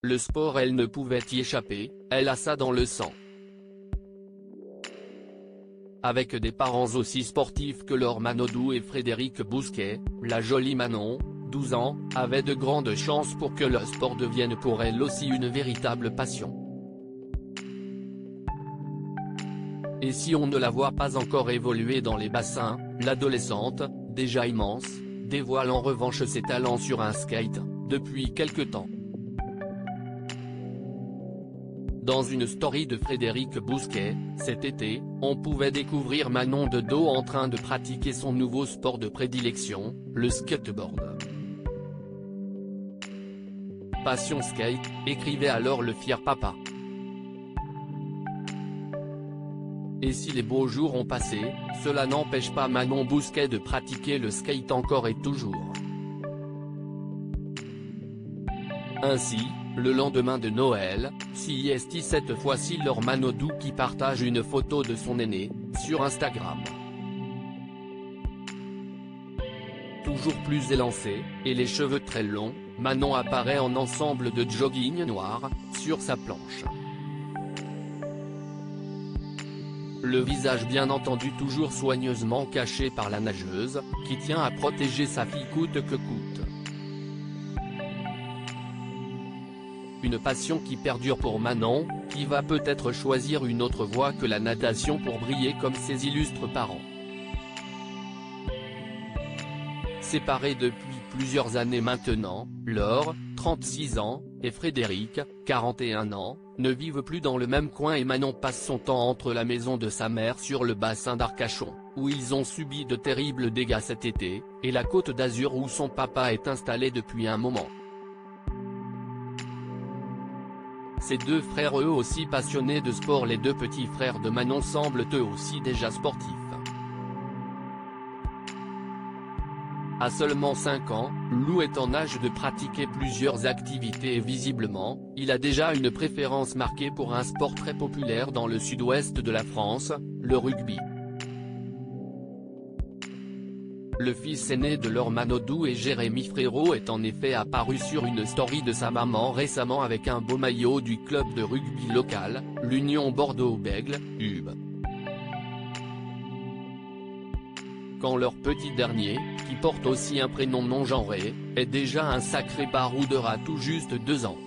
Le sport, elle ne pouvait y échapper, elle a ça dans le sang. Avec des parents aussi sportifs que Laure Manodou et Frédéric Bousquet, la jolie Manon, 12 ans, avait de grandes chances pour que le sport devienne pour elle aussi une véritable passion. Et si on ne la voit pas encore évoluer dans les bassins, l'adolescente, déjà immense, dévoile en revanche ses talents sur un skate, depuis quelque temps. Dans une story de Frédéric Bousquet, cet été, on pouvait découvrir Manon de dos en train de pratiquer son nouveau sport de prédilection, le skateboard. Passion skate, écrivait alors le fier papa. Et si les beaux jours ont passé, cela n'empêche pas Manon Bousquet de pratiquer le skate encore et toujours. Ainsi, le lendemain de Noël, c'est cette fois-ci Laure Manodou qui partage une photo de son aîné, sur Instagram. Toujours plus élancée, et les cheveux très longs, Manon apparaît en ensemble de jogging noir, sur sa planche. Le visage bien entendu toujours soigneusement caché par la nageuse, qui tient à protéger sa fille coûte que coûte. Une passion qui perdure pour Manon, qui va peut-être choisir une autre voie que la natation pour briller comme ses illustres parents. Séparés depuis plusieurs années maintenant, Laure, 36 ans, et Frédéric, 41 ans, ne vivent plus dans le même coin et Manon passe son temps entre la maison de sa mère sur le bassin d'Arcachon, où ils ont subi de terribles dégâts cet été, et la Côte d'Azur où son papa est installé depuis un moment. Ces deux frères eux aussi passionnés de sport, les deux petits frères de Manon semblent eux aussi déjà sportifs. À seulement 5 ans, Lou est en âge de pratiquer plusieurs activités et visiblement, il a déjà une préférence marquée pour un sport très populaire dans le sud-ouest de la France, le rugby. Le fils aîné de Laure Manodou et Jérémy Frérot est en effet apparu sur une story de sa maman récemment avec un beau maillot du club de rugby local, l'Union Bordeaux-Bègles, UB. Quand leur petit dernier, qui porte aussi un prénom non genré, est déjà un sacré baroudeur à tout juste 2 ans.